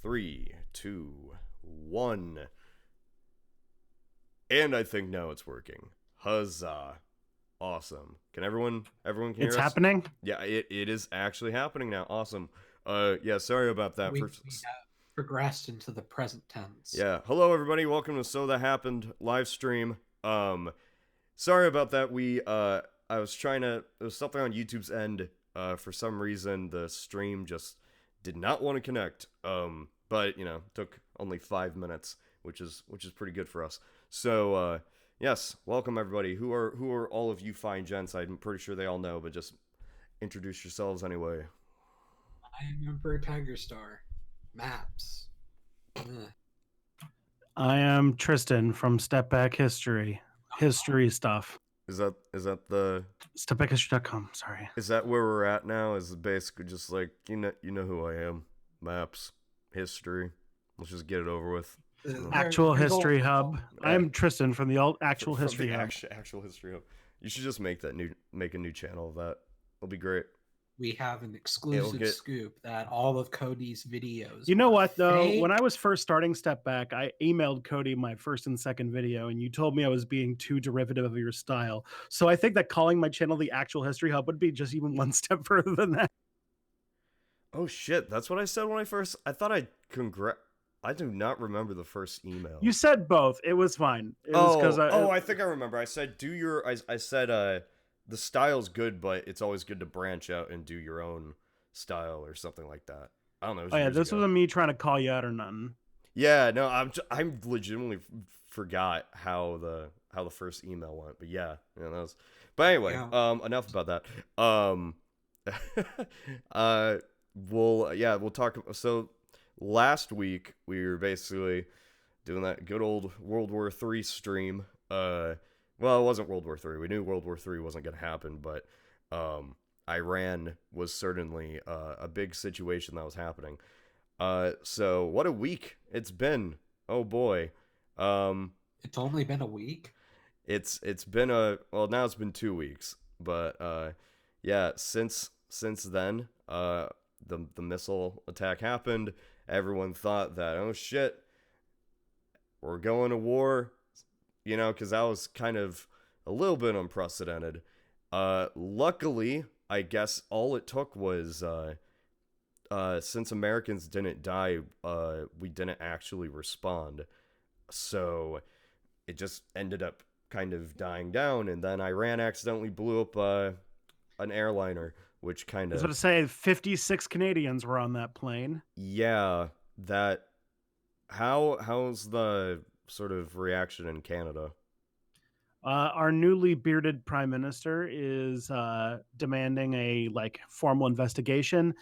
3, 2, 1. And I think now it's working. Huzzah. Awesome. Can everyone can It's hear us? happening? Yeah, it is actually happening now. Awesome. Yeah, sorry about that. We have progressed into the present tense. Yeah. Hello everybody. Welcome to So That Happened live stream. Sorry about that. I was trying to, there was something on YouTube's end. For some reason the stream just did not want to connect. But took only 5 minutes, which is pretty good for us. So, yes, welcome everybody. Who are all of you fine gents? I'm pretty sure they all know, but just introduce yourselves anyway. I am Emperor Tiger Star. Maps. I am Tristan from Step Back History. History stuff. Is that the StepBackHistory.com, sorry. Is that where we're at now? Is it basically just like you know who I am? Maps, history. Let's just get it over with. Actual History Hub. I'm Tristan from the Actual from History the Hub. Actual History Hub. You should just make a new channel of that. It'll be great. We have an exclusive scoop that all of Cody's videos. You know what though? fake. When I was first starting Step Back, I emailed Cody my first and second video, and you told me I was being too derivative of your style. So I think that calling my channel the Actual History Hub would be just even one step further than that. Oh shit, that's what I said when I first. I thought I do not remember the first email. You said both. It was fine. It was I think I remember. I said I said the style's good, but it's always good to branch out and do your own style or something like that. I don't know. Oh yeah, this wasn't me trying to call you out or nothing. Yeah, no, I'm legitimately forgot how the first email went, but yeah, that was. But anyway, enough about that. We'll talk. So last week we were basically doing that good old World War III stream. Well, it wasn't World War III. We knew World War III wasn't going to happen, but Iran was certainly a big situation that was happening. So what a week it's been. Oh boy. It's only been a week. It's been now it's been 2 weeks, but yeah, since then, the missile attack happened. Everyone thought that, oh shit, we're going to war. Because that was kind of a little bit unprecedented. Luckily, I guess all it took was, since Americans didn't die, we didn't actually respond. So it just ended up kind of dying down, and then Iran accidentally blew up an airliner, which kind of... I was going to say 56 Canadians were on that plane. Yeah, that... How's the sort of reaction in Canada? Our newly bearded prime minister is demanding a formal investigation.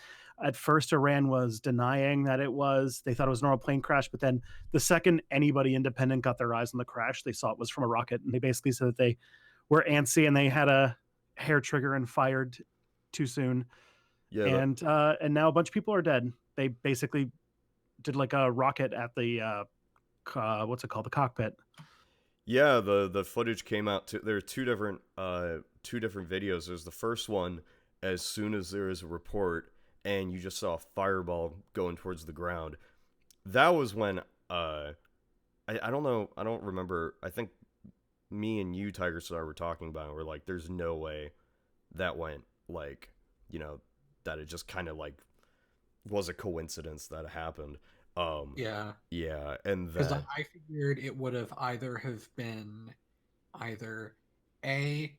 At first, Iran was denying that it was. They thought it was a normal plane crash, but then the second anybody independent got their eyes on the crash, they saw it was from a rocket, and they basically said that they were antsy and they had a hair trigger and fired too soon. Yeah, and now a bunch of people are dead. They basically did like a rocket at the what's it called, the cockpit. Yeah, the footage came out. There are two different videos. There's the first one as soon as there is a report, and you just saw a fireball going towards the ground. That was when I don't know. I don't remember. I think me and you, Tiger Star, were talking about it. We're like, there's no way that went that it just kind of was a coincidence that it happened. Yeah, and because I figured it would have been either A,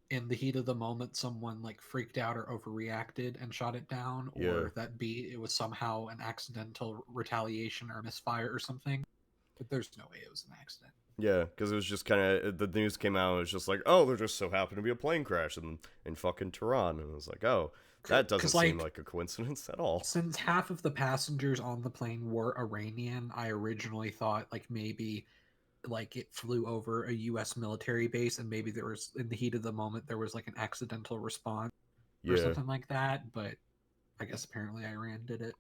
in the heat of the moment someone freaked out or overreacted and shot it down, or that B, it was somehow an accidental retaliation or misfire or something. But there's no way it was an accident. Yeah, because it was just kind of, the news came out and it was just like, oh, there just so happened to be a plane crash in fucking Tehran, and it was like, oh, that doesn't seem like a coincidence at all. Since half of the passengers on the plane were Iranian, I originally thought maybe it flew over a U.S. military base, and maybe there was, in the heat of the moment, there was an accidental response or something like that. But I guess apparently Iran did it.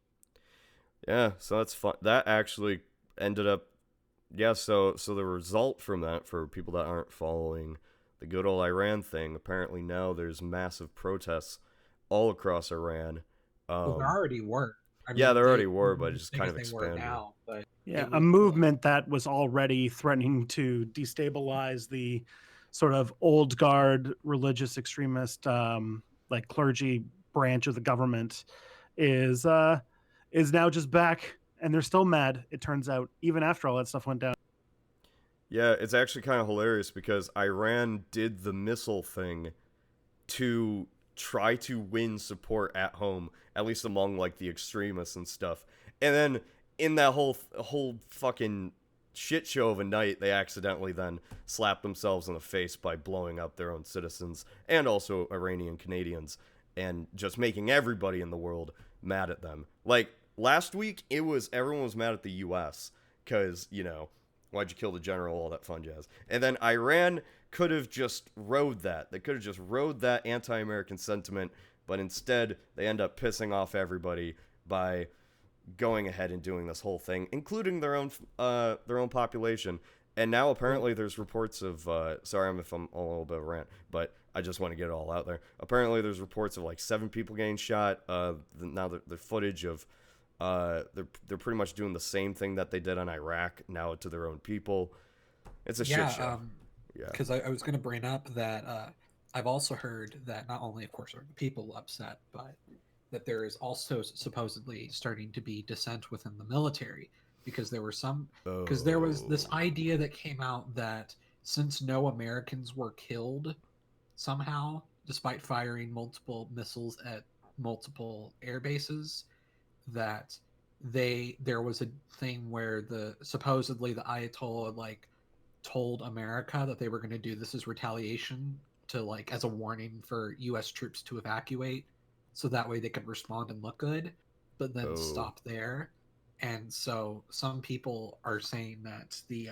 Yeah, so that's fun. That actually ended up, so the result from that, for people that aren't following the good old Iran thing, apparently now there's massive protests all across Iran. Well, there already were. I Yeah, mean, there already they were, weren't but it as just big kind as of they were expanded. now, but Yeah, it a was movement that was already threatening to destabilize the sort of old guard religious extremist like clergy branch of the government is now just back, and they're still mad, it turns out, even after all that stuff went down. Yeah, it's actually kind of hilarious because Iran did the missile thing to try to win support at home, at least among like the extremists and stuff. And then in that whole fucking shit show of a night, they accidentally then slapped themselves in the face by blowing up their own citizens and also Iranian Canadians and just making everybody in the world mad at them. Like last week, it was everyone was mad at the U.S. because why'd you kill the general, all that fun jazz. And then Iran could have just rode that. They could have just rode that anti-American sentiment, but instead they end up pissing off everybody by going ahead and doing this whole thing, including their own population. And now apparently there's reports of sorry if I'm a little bit of a rant, but I just want to get it all out there. Apparently there's reports of like 7 people getting shot. Now the footage of they're pretty much doing the same thing that they did on Iraq now to their own people. It's a shit show. Yeah. because I was going to bring up that I've also heard that not only, of course, are the people upset, but that there is also supposedly starting to be dissent within the military because there was this Oh. idea that came out that since no Americans were killed somehow, despite firing multiple missiles at multiple air bases, that there was a thing where the supposedly the Ayatollah like told America that they were going to do this as retaliation to like as a warning for US troops to evacuate so that way they could respond and look good, but then Oh. stop there. And so some people are saying that the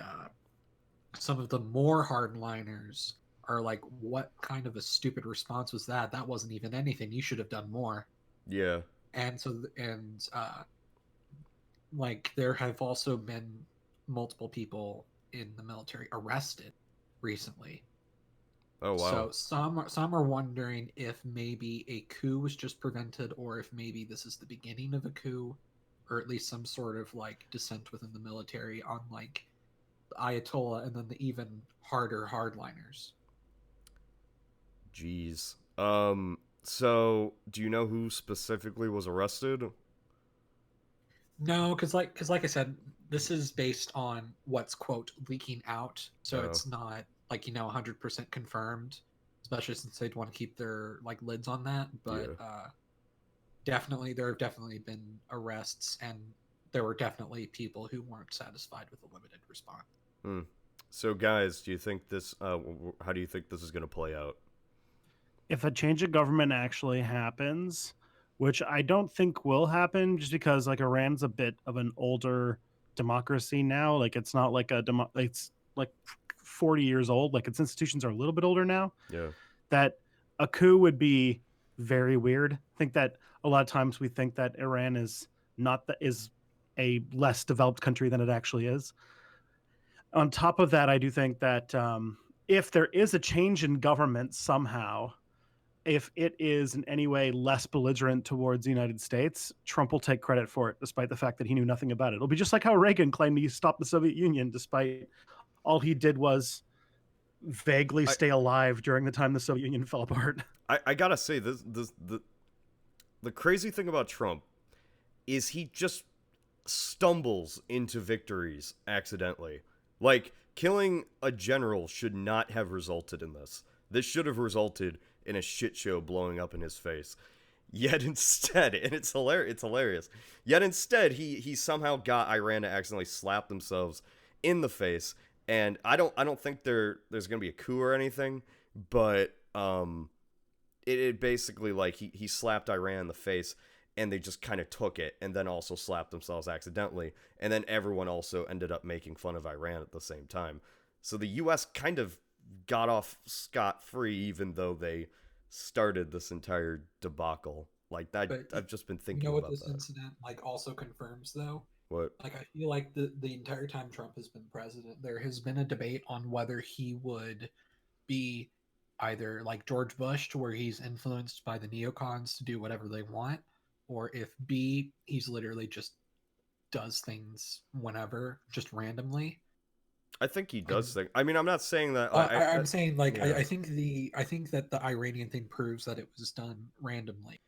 some of the more hardliners are like, what kind of a stupid response was that? That wasn't even anything. You should have done more. Yeah. And so and like there have also been multiple people in the military arrested recently. Oh wow. So some are wondering if maybe a coup was just prevented, or if maybe this is the beginning of a coup, or at least some sort of like dissent within the military on like the Ayatollah and then the even harder hardliners. Jeez. So do you know who specifically was arrested? No, because like I said, this is based on what's quote leaking out, so Oh. it's not like 100% confirmed, especially since they'd want to keep their like lids on that. But Yeah. definitely there have definitely been arrests, and there were definitely people who weren't satisfied with the limited response. Hmm. So guys, do you think this how do you think this is going to play out? If a change of government actually happens, which I don't think will happen, just because like Iran's a bit of an older democracy now. Like it's not like it's like 40 years old. Like its institutions are a little bit older now. Yeah. That a coup would be very weird. I think that a lot of times we think that Iran is not that is a less developed country than it actually is. On top of that, I do think that if there is a change in government somehow, if it is in any way less belligerent towards the United States, Trump will take credit for it, despite the fact that he knew nothing about it. It'll be just like how Reagan claimed he stopped the Soviet Union, despite all he did was vaguely I stay alive during the time the Soviet Union fell apart. I got to say this the crazy thing about Trump is he just stumbles into victories accidentally. Like killing a general should not have resulted in this. This should have resulted in a shit show blowing up in his face. Yet instead, and it's hilarious. Yet instead, he somehow got Iran to accidentally slap themselves in the face. And I don't think there's gonna be a coup or anything, but it basically like he slapped Iran in the face, and they just kind of took it, and then also slapped themselves accidentally, and then everyone also ended up making fun of Iran at the same time. So the U.S. kind of got off scot free, even though they started this entire debacle. Like that, But I've just been you thinking know what about this that. incident like also confirms though? What? Like I feel like the entire time Trump has been president, there has been a debate on whether he would be either like George Bush, to where he's influenced by the neocons to do whatever they want, or if B, he's literally just does things whenever, just randomly. I think he does And think. I mean, I'm not saying that. I'm saying, like, Yeah, I think that the Iranian thing proves that it was done randomly.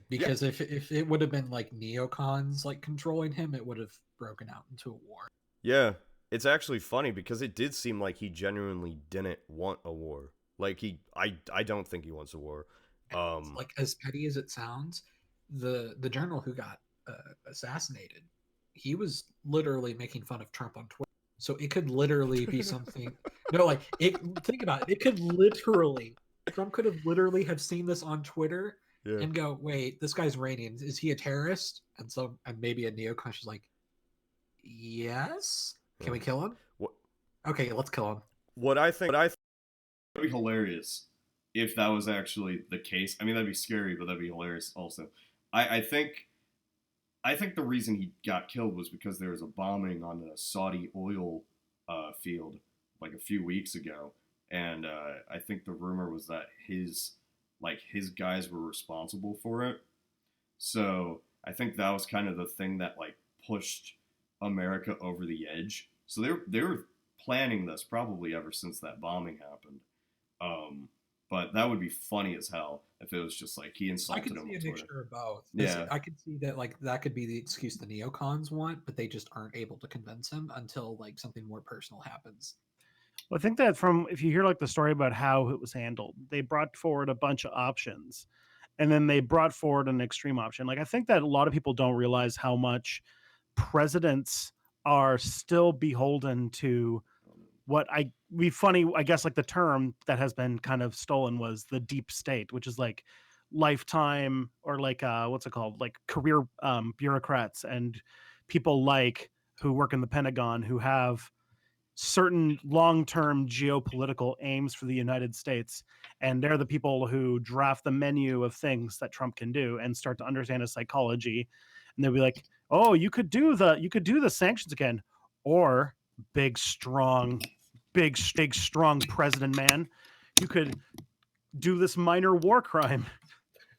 yeah, Because if it would have been like neocons like controlling him, it would have broken out into a war. yeah. It's actually funny because it did seem like he genuinely didn't want a war. Like I don't think he wants a war. And, like, as petty as it sounds, the general who got assassinated, he was literally making fun of Trump on Twitter. So it could literally be something. No, like, it. Think about it. It could literally. Trump could have literally have seen this on Twitter Yeah. and go, "Wait, this guy's Iranian. Is he a terrorist?" And maybe a neocon is like, "Yes. Can Yeah. we kill him? What Okay, let's kill him." what I think would be hilarious if that was actually the case. I mean, that'd be scary, but that'd be hilarious also. I think the reason he got killed was because there was a bombing on a Saudi oil field like a few weeks ago, and I think the rumor was that his guys were responsible for it. So I think that was kind of the thing that like pushed America over the edge. So they were planning this probably ever since that bombing happened. Um, but that would be funny as hell if it was just like he I insulted could him see on a Twitter. mixture of both. Yeah, I could see that, like, that could be the excuse the neocons want, but they just aren't able to convince him until like something more personal happens. Well, I think that from if you hear like the story about how it was handled, they brought forward a bunch of options, and then they brought forward an extreme option. Like I think that a lot of people don't realize how much presidents are still beholden to what I be funny, I guess like the term that has been kind of stolen was the deep state, which is like lifetime or like what's it called? Like career bureaucrats and people like who work in the Pentagon who have certain long-term geopolitical aims for the United States, and they're the people who draft the menu of things that Trump can do and start to understand his psychology. And they'll be like, "Oh, you could do the sanctions again, or big strong president man, you could do this minor war crime."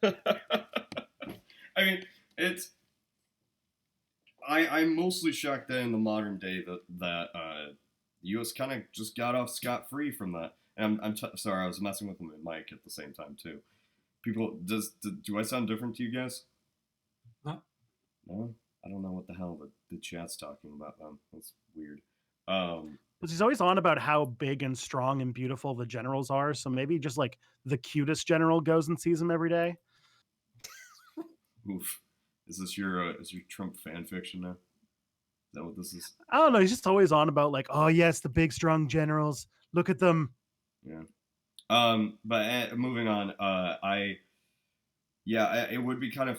I mean, it's I'm mostly shocked that in the modern day that the U.S. kind of just got off scot free from that. And sorry, I was messing with my mic at the same time too. People, do I sound different to you guys? No, No, I don't know what the hell the chat's talking about. That's weird. Um, Because he's always on about how big and strong and beautiful the generals are. So maybe just like the cutest general goes and sees him every day. oof. Is your Trump fan fiction now? Is that what this is? I don't know. He's just always on about like, oh yes, the big strong generals. Look at them. Yeah. But moving on. It would be kind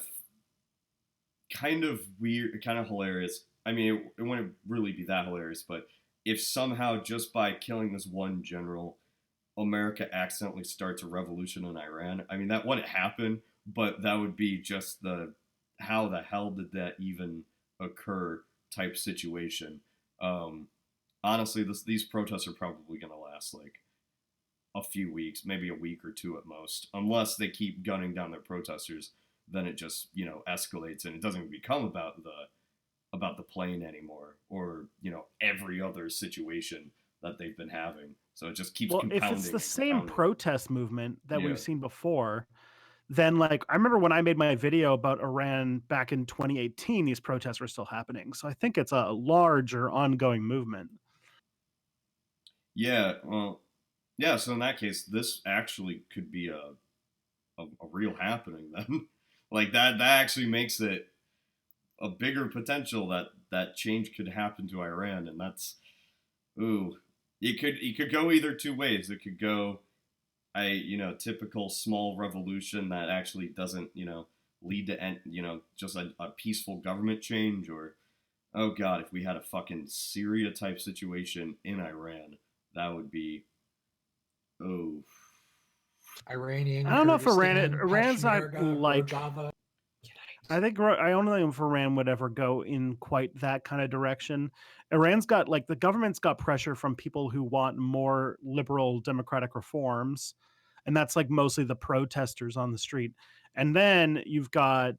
of weird, kind of hilarious. I mean, it wouldn't really be that hilarious, but if somehow just by killing this one general, America accidentally starts a revolution in Iran. I mean, that wouldn't happen, but that would be just the how the hell did that even occur type situation. Um, Honestly, these protests are probably going to last like a few weeks, maybe a week or two at most, unless they keep gunning down their protesters. Then it just escalates and it doesn't even become about the plane anymore, or every other situation that they've been having. So it just keeps Well, if it's compounding the and same compounding. protest movement that Yeah, we've seen before, then like I remember when I made my video about Iran back in 2018, these protests were still happening. So I think it's a larger ongoing movement. yeah. Well, yeah. So in that case, this actually could be a real happening then. Like that actually makes it a bigger potential that change could happen to Iran, and that's ooh. It could go either two ways. It could go a typical small revolution that actually doesn't lead to just a peaceful government change, or oh god, if we had a fucking Syria type situation in Iran, that would be oh Iranian I don't know if Kurdistan, Iran's not Peshmerga, like Rojava. I think I don't know if Iran would ever go in quite that kind of direction. Iran's got like the government's got pressure from people who want more liberal democratic reforms, and that's like mostly the protesters on the street. And then you've got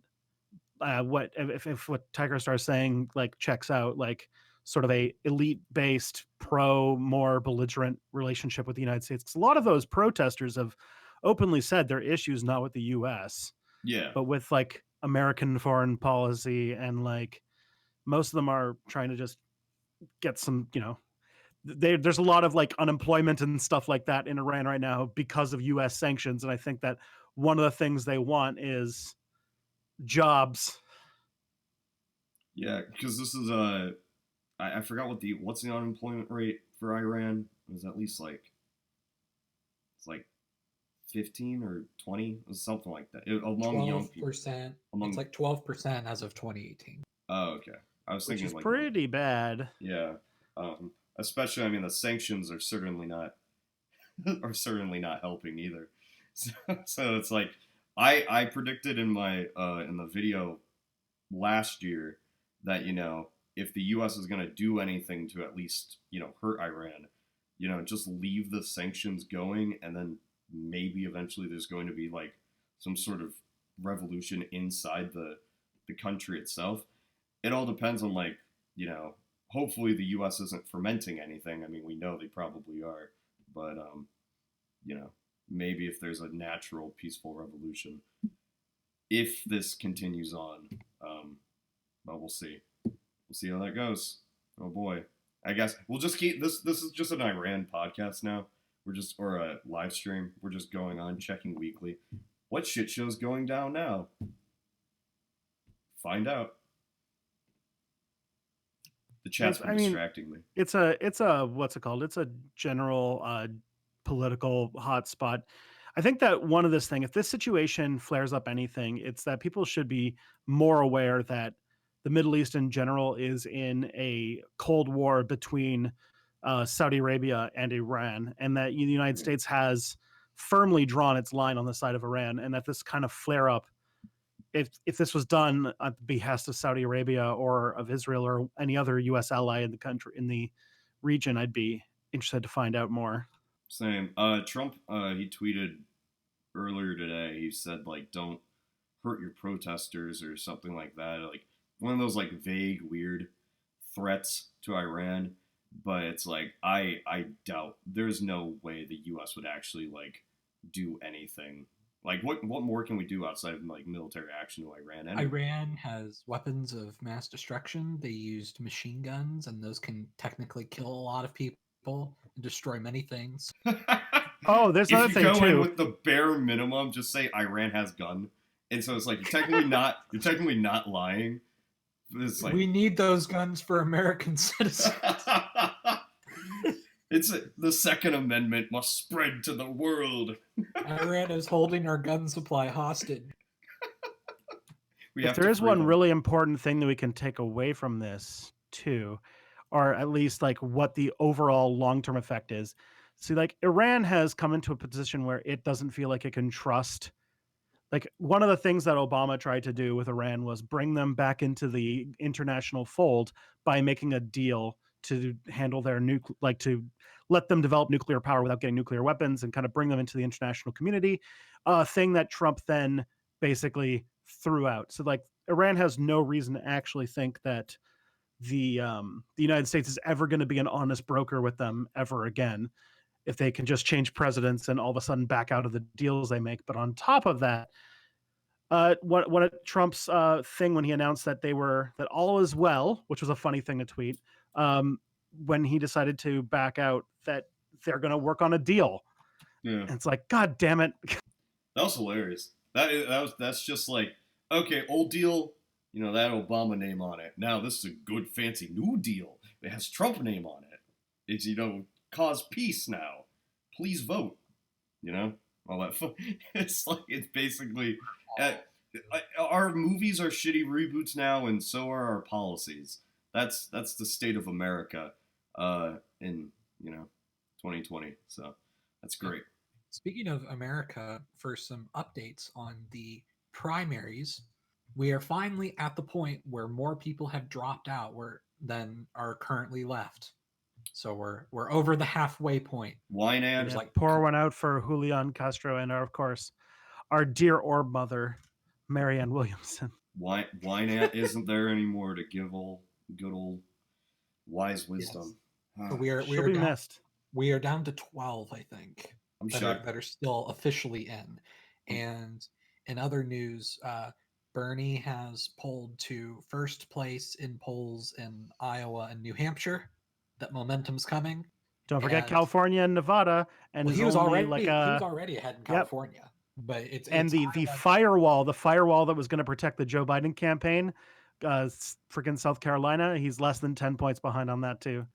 what if what Tiger Star is saying like checks out, like sort of a elite based pro more belligerent relationship with the United States. 'Cause a lot of those protesters have openly said their issues not with the US, Yeah. but with like American foreign policy, and like most of them are trying to just get some, there's a lot of like unemployment and stuff like that in Iran right now because of US sanctions, and I think that one of the things they want is jobs. Yeah, because this is I forgot what's the unemployment rate for Iran. It was at least like it's like 15 or 20, it was something like that. Among young people. 12%. Among It's like 12% as of 2018. Oh, okay. I was Which thinking is like pretty bad. yeah. Especially I mean the sanctions are certainly not helping either. So it's like I predicted in the video last year that if the U.S. is going to do anything to at least hurt Iran, just leave the sanctions going, and then maybe eventually there's going to be like some sort of revolution inside the country itself. It all depends on like hopefully the U.S. isn't fermenting anything. I mean, we know they probably are, but maybe if there's a natural peaceful revolution, if this continues on, but we'll see. We'll see how that goes. Oh boy. I guess we'll just keep this. This is just an Iran podcast now. Or a live stream. We're just going on checking weekly. What shit show's going down now? Find out. The chat's been distracting me. It's a what's it called? It's a general political hotspot. I think that one of this thing, if this situation flares up anything, it's that people should be more aware that the Middle East in general is in a cold war between Saudi Arabia and Iran, and that the United States has firmly drawn its line on the side of Iran, and that this kind of flare up, if this was done at the behest of Saudi Arabia or of Israel or any other U.S. ally in the country in the region, I'd be interested to find out more. Same. Trump, he tweeted earlier today. He said like, "Don't hurt your protesters" or something like that. Like one of those like vague, weird threats to Iran. But it's like I doubt there's no way the U.S. would actually like do anything. Like what more can we do outside of like military action to Iran? Anyway? Iran has weapons of mass destruction. They used machine guns, and those can technically kill a lot of people and destroy many things. Oh, there's another thing too. If you go in with the bare minimum, just say Iran has gun, and so it's like you're technically not lying. It's like, we need those guns for American citizens. The Second Amendment must spread to the world. Iran is holding our gun supply hostage. If there is one really important thing that we can take away from this too, or at least like what the overall long-term effect is. See, like Iran has come into a position where it doesn't feel like it can trust. Like one of the things that Obama tried to do with Iran was bring them back into the international fold by making a deal to handle their to let them develop nuclear power without getting nuclear weapons and kind of bring them into the international community. A thing that Trump then basically threw out. So like Iran has no reason to actually think that the United States is ever going to be an honest broker with them ever again, if they can just change presidents and all of a sudden back out of the deals they make. But on top of that, what Trump's thing when he announced that that all is well, which was a funny thing to tweet, when he decided to back out, that they're going to work on a deal. Yeah, and it's like, God damn it! That was hilarious. That's just like, okay, old deal, that Obama name on it. Now this is a good fancy new deal. It has Trump name on it. It's cause peace now. Please vote. All that fun. It's like it's basically our movies are shitty reboots now, and so are our policies. That's the state of America in 2020. So that's great. Speaking of America, for some updates on the primaries, we are finally at the point where more people have dropped out than are currently left. So we're over the halfway point. Wynand, yeah, like pour one out for Julian Castro and of course our dear orb mother, Marianne Williamson. Wynant isn't there anymore to give good old wise wisdom. Yes. So She'll be missed. We are down to 12, I think, I'm that shocked. are still officially in. And in other news, Bernie has pulled to first place in polls in Iowa and New Hampshire. That momentum's coming. Don't forget And California and Nevada, and well, is he was only already ahead in Yep. California. But it's And the Iowa. the firewall that was going to protect the Joe Biden campaign, freaking South Carolina, he's less than 10 points behind on that too.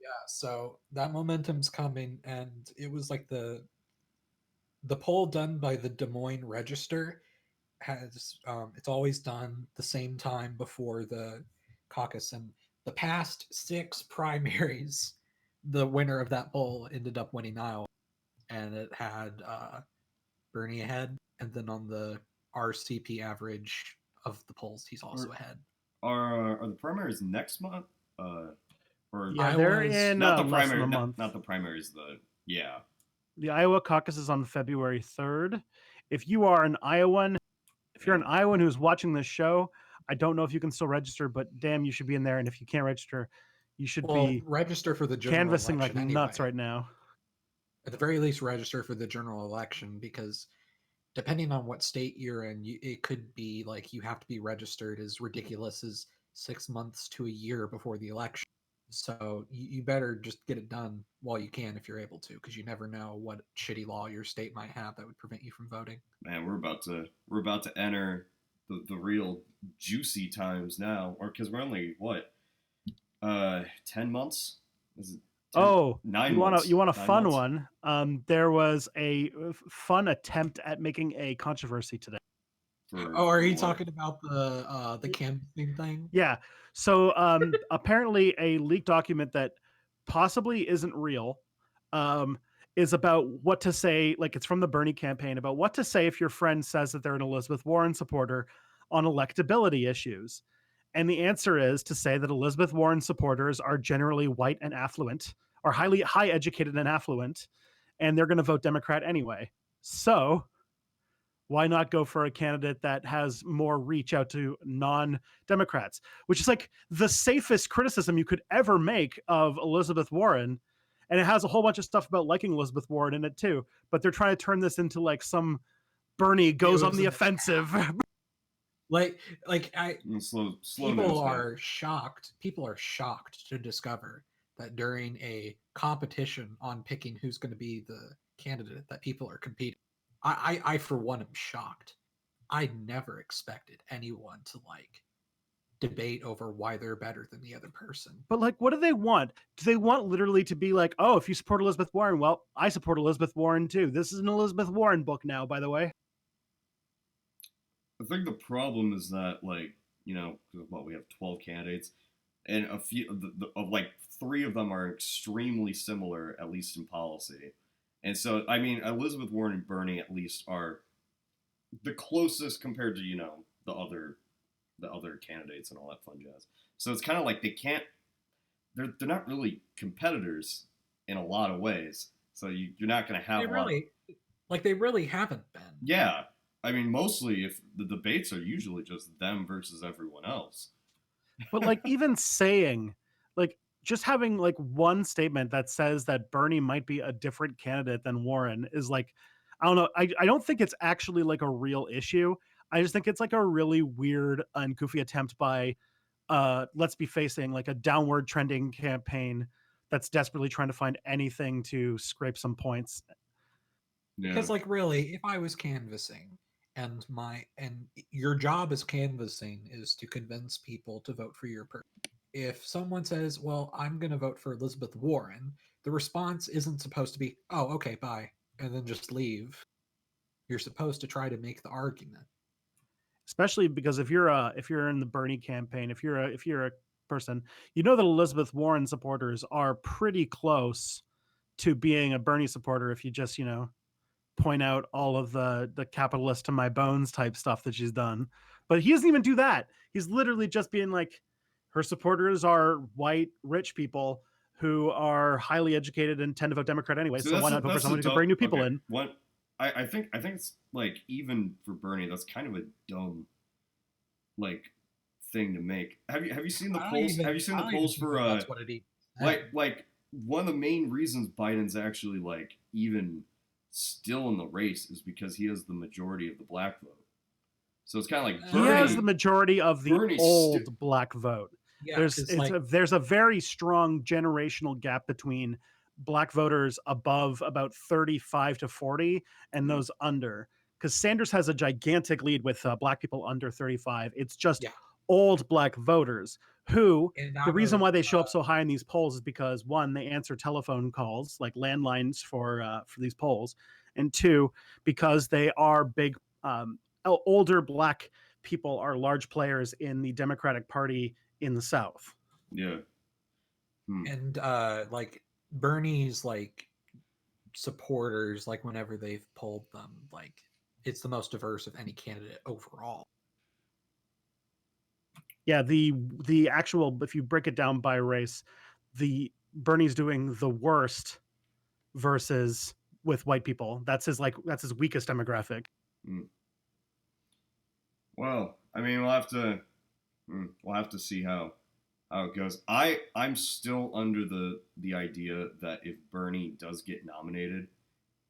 Yeah, so that momentum's coming, and it was like the poll done by the Des Moines Register has it's always done the same time before the caucus, and the past 6 primaries, the winner of that poll ended up winning Iowa, and it had Bernie ahead, and then on the RCP average of the polls, he's also ahead. Are the primaries next month? Or yeah, they're in not the less primary, than a month. not the primaries. The Iowa caucus is on February 3rd. If you are an Iowan, if you're an Iowan who's watching this show, I don't know if you can still register, but damn, you should be in there. And if you can't register, you should be register for the general canvassing like election nuts anyway. right now. At the very least, register for the general election, because depending on what state you're in, it could be like you have to be registered as ridiculous as 6 months to a year before the election. So you better just get it done while you can if you're able to, because you never know what shitty law your state might have that would prevent you from voting. Man, we're about to enter the real juicy times now, or because we're only what 10 months. Is it 10, 9 months? You want a fun one? There was a fun attempt at making a controversy today. Are you talking about the canvassing thing? Yeah. So apparently a leaked document that possibly isn't real is about what to say. Like, it's from the Bernie campaign about what to say if your friend says that they're an Elizabeth Warren supporter on electability issues. And the answer is to say that Elizabeth Warren supporters are generally white and affluent, or high educated and affluent, and they're going to vote Democrat anyway. So why not go for a candidate that has more reach out to non-Democrats, which is like the safest criticism you could ever make of Elizabeth Warren. And it has a whole bunch of stuff about liking Elizabeth Warren in it too, but they're trying to turn this into like some Bernie goes on the offensive. People are shocked. People are shocked to discover that during a competition on picking who's going to be the candidate, that people are competing. I for one am shocked. I never expected anyone to like debate over why they're better than the other person. But like, what do they want? Do they want literally to be like, oh, if you support Elizabeth Warren, well, I support Elizabeth Warren too. This is an Elizabeth Warren book now, by the way. I think the problem is that, like, you know, we have 12 candidates, and a few of like 3 of them are extremely similar, at least in policy. And so, I mean, Elizabeth Warren and Bernie at least are the closest compared to, you know, the other candidates and all that fun jazz. So it's kind of like they're not really competitors in a lot of ways. So you're not going to have they really haven't been. Yeah. I mean, mostly if the debates are usually just them versus everyone else. But like, even saying, like, just having like one statement that says that Bernie might be a different candidate than Warren is like, I don't know. I don't think it's actually like a real issue. I just think it's like a really weird and goofy attempt by let's be facing like a downward trending campaign that's desperately trying to find anything to scrape some points. Yeah. Because like, really, if I was canvassing and your job as canvassing is to convince people to vote for your person. If someone says, well, I'm going to vote for Elizabeth Warren, the response isn't supposed to be, oh, okay, bye, and then just leave. You're supposed to try to make the argument. Especially because if you're in the Bernie campaign, if you're a person, you know that Elizabeth Warren supporters are pretty close to being a Bernie supporter if you just, you know, point out all of the capitalist to my bones type stuff that she's done. But he doesn't even do that. He's literally just being like, her supporters are white, rich people who are highly educated and tend to vote Democrat anyway. So why not vote for someone who can bring new people in? I think it's like, even for Bernie, that's kind of a dumb like thing to make. Have you seen the I don't polls? even. Have you seen I the don't even polls think for that's what it even like one of the main reasons Biden's actually like even still in the race is because he has the majority of the black vote. So it's kind of like He has the Bernie. majority of the Sti- old black vote. Yeah, because like There's a very strong generational gap between black voters above about 35 to 40 and those under. Because Sanders has a gigantic lead with black people under 35. It's just yeah, old black voters who and the out reason of why they show up so high in these polls is because one, they answer telephone calls like landlines for these polls, and two, because they are big older black people are large players in the Democratic Party in the South. yeah. Hmm. and like Bernie's like supporters, like whenever they've polled them, like it's the most diverse of any candidate overall. Yeah, the actual, if you break it down by race, the Bernie's doing the worst versus with white people. That's his weakest demographic. Hmm. Well, I mean, we'll have to see how it goes. I'm still under the idea that if Bernie does get nominated,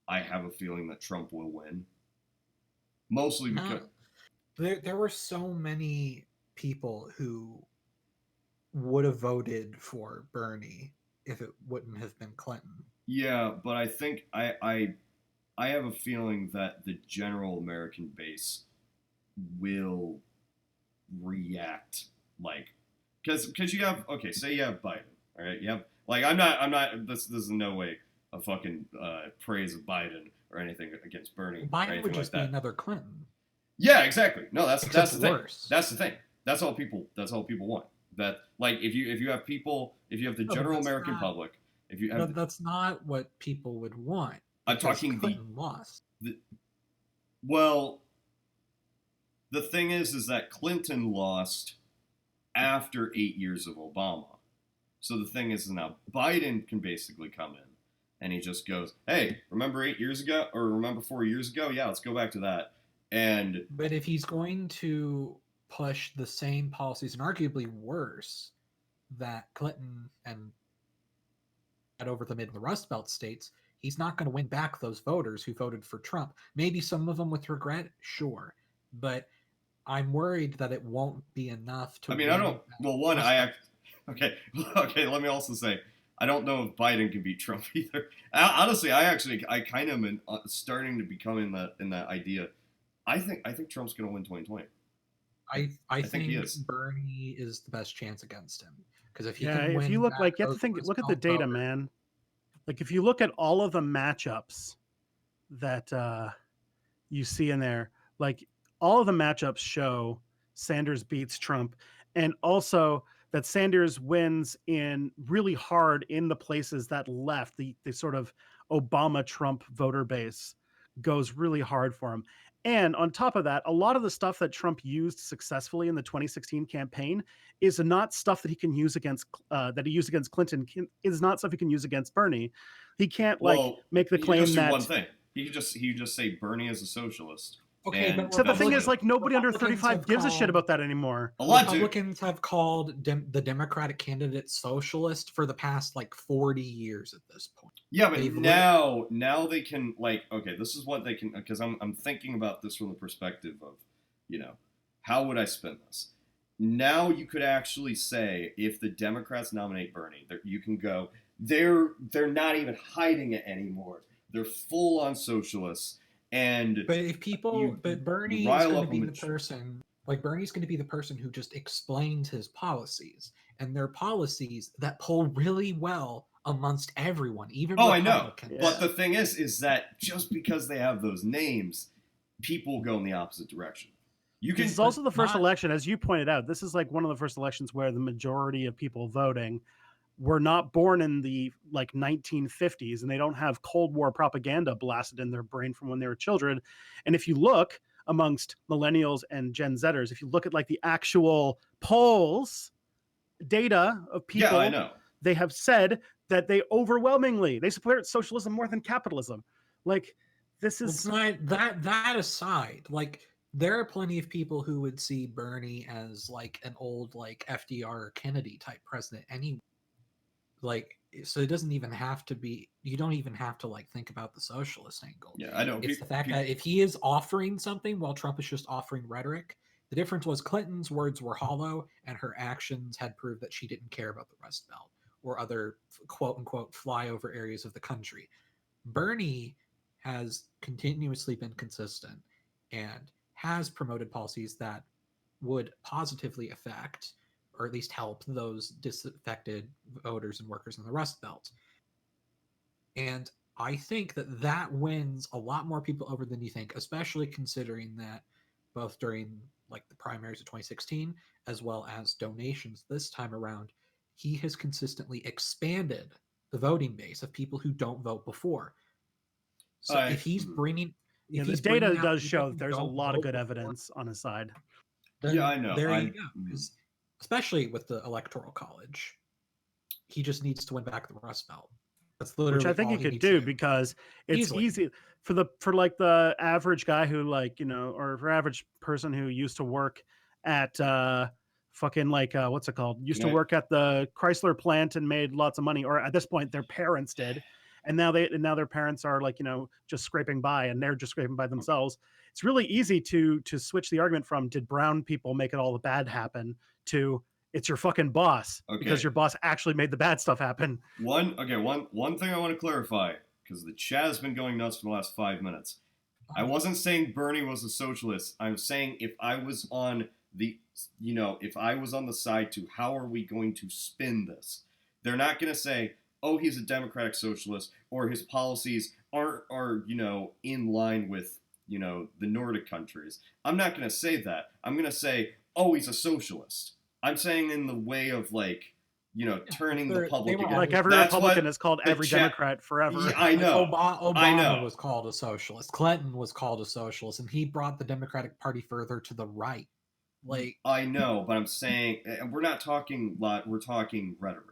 I have a feeling that Trump will win. Mostly because There were so many people who would have voted for Bernie if it wouldn't have been Clinton. yeah, but I think I have a feeling that the general American base will react like because you have okay, say you have Biden, all right, you have like I'm not this is in no way a fucking praise of Biden or anything against Bernie or Biden anything would like just be that. another Clinton. Yeah, exactly. No, that's Except the thing. worse. That's the thing. That's all people want. That like if you have people if you have the No, but general that's American not- public, if you have But that's not what people would want. I'm because talking Clinton lost. well, the thing is that Clinton lost after 8 years of Obama. So the thing is now Biden can basically come in and he just goes, "Hey, remember 8 years ago or remember 4 years ago? Yeah, let's go back to that." And But if he's going to push the same policies and arguably worse that Clinton and had over the mid and the Rust Belt states, he's not going to win back those voters who voted for Trump. Maybe some of them with regret, sure, but I'm worried that it won't be enough to. I mean, I don't. Well, one, okay, okay. Let me also say, I don't know if Biden can beat Trump either. Honestly, I kind of am starting to become in that idea. I think Trump's going to win 2020. I think he is. Bernie is the best chance against him because if he Yeah, can win, if you look back like you have to those think, Rust look at the Belt data, voters- man. Like if you look at all of the matchups that you see in there, like all of the matchups show Sanders beats Trump, and also that Sanders wins in really hard in the places that left the sort of Obama Trump voter base goes really hard for him. And on top of that, a lot of the stuff that Trump used successfully in the 2016 campaign is not stuff that he can use against that he used against Clinton. Is not stuff he can use against Bernie. He can't Well, make the he claim just do that one thing. He could just say Bernie is a socialist. Okay, and but So the that's thing it. is, like, nobody under Republicans 35 have gives a shit called- about that anymore. A lot do. Republicans have called the Democratic candidate socialist for the past like 40 years at this point. Yeah, but They've now they can like okay, this is what they can because I'm thinking about this from the perspective of, how would I spin this? Now you could actually say if the Democrats nominate Bernie, you can go they're not even hiding it anymore. They're full on socialists and But if people, but Bernie is rile going to up be a the person, like Bernie's going to be the person who just explains his policies, and they're policies that pull really well amongst everyone, even Oh, I know. Republicans. But the thing is that just because they have those names, people go in the opposite direction. You can This is also the first not- election, as you pointed out. This is like one of the first elections where the majority of people voting were not born in the like 1950s, and they don't have Cold War propaganda blasted in their brain from when they were children. And if you look amongst millennials and Gen Zers, if you look at like the actual polls data of people, Yeah, I know. they have said that they overwhelmingly they support socialism more than capitalism. Like this It's is not that aside. Like there are plenty of people who would see Bernie as like an old like FDR or Kennedy type president anyway. Like, so it doesn't even have to be, you don't even have to like think about the socialist angle. Yeah, I know. It's the fact that if he is offering something while Trump is just offering rhetoric, the difference was Clinton's words were hollow and her actions had proved that she didn't care about the Rust Belt or other quote unquote flyover areas of the country. Bernie has continuously been consistent and has promoted policies that would positively affect or at least help those disaffected voters and workers in the Rust Belt. And I think that that wins a lot more people over than you think, especially considering that both during like the primaries of 2016 as well as donations this time around, he has consistently expanded the voting base of people who don't vote before. So if he's bringing, Yeah, if the he's data bringing out does people show who that there's a don't lot of vote good before, evidence on his side. then Yeah, I know. there you go. Because especially with the Electoral College, he just needs to win back the Rust Belt. That's literally Which I think all he he could needs to do do. because it's Easily. easy for like the average guy who like, you know, or for average person who used to work at fucking like what's it called? Used to work at the Chrysler plant and made lots of money, or at this point their parents did. And now their parents are like, you know, just scraping by and they're just scraping by themselves. It's really easy to switch the argument from did brown people make it all the bad happen to it's your fucking boss because your boss actually made the bad stuff happen. One thing I want to clarify, because the chat has been going nuts for the last 5 minutes. I wasn't saying Bernie was a socialist. I'm saying if I was on the, if I was on the side to how are we going to spin this, they're not going to say, oh, he's a democratic socialist or his policies are in line with, the Nordic countries. I'm not going to say that. I'm going to say, oh, he's a socialist. I'm saying in the way of like, turning the public against. Like every Republican is called every Democrat forever. Yeah, I know. Obama was called a socialist. Clinton was called a socialist, and he brought the Democratic Party further to the right. Like I know, but I'm saying we're not talking lot. We're talking rhetoric.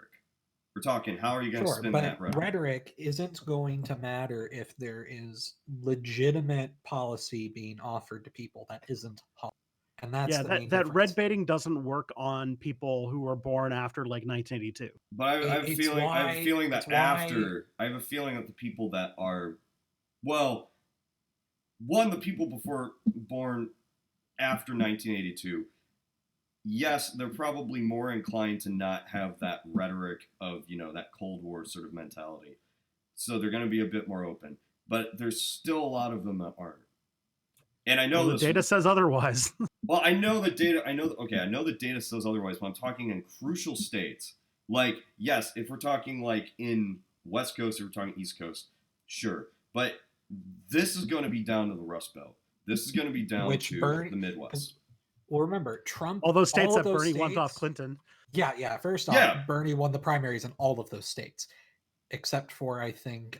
We're talking how are you going to spin that rhetoric? Rhetoric isn't going to matter if there is legitimate policy being offered to people that isn't hollow. And that's the main that difference. red baiting doesn't work on people who were born after like 1982. But I have a feeling that the people that are, well, the people born after 1982, yes, they're probably more inclined to not have that rhetoric of, that Cold War sort of mentality. So they're going to be a bit more open. But there's still a lot of them that aren't. And I know the data says otherwise. Well, I know the data says otherwise, but I'm talking in crucial states. Like, yes, if we're talking like in West Coast, if we're talking East Coast, sure. But this is going to be down to the Rust Belt. This is going to be down to the Midwest. Well, remember, Trump... All those states that Bernie won off Clinton. Yeah. First off, Bernie won the primaries in all of those states. Except for, I think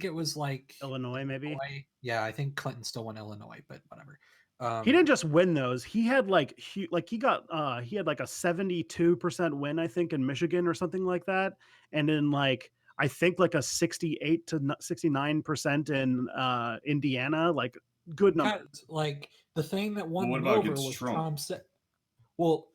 it was like... Illinois, maybe? Illinois. Yeah, I think Clinton still won Illinois, but whatever. He didn't just win those. He had like he had like a 72% win, I think, in Michigan or something like that, and in like I think like a 68 to 69% in Indiana. Like good numbers. Like the thing that won them over was Trump said. Well,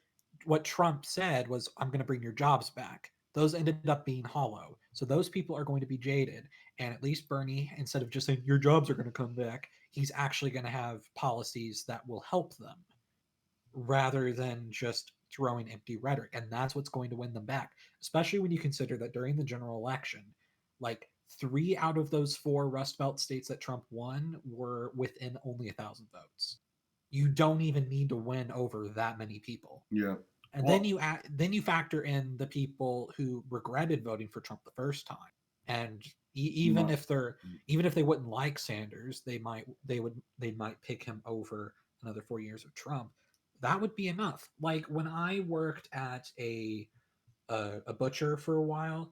what Trump said was, "I'm going to bring your jobs back." Those ended up being hollow. So those people are going to be jaded. And at least Bernie, instead of just saying your jobs are going to come back, he's actually going to have policies that will help them rather than just throwing empty rhetoric. And that's what's going to win them back, especially when you consider that during the general election, like 3 out of those 4 Rust Belt states that Trump won were within only 1,000 votes. You don't even need to win over that many people. Yeah. And then you factor in the people who regretted voting for Trump the first time, and even if they wouldn't like Sanders, they might pick him over another 4 years of Trump. That would be enough. Like when I worked at a butcher for a while,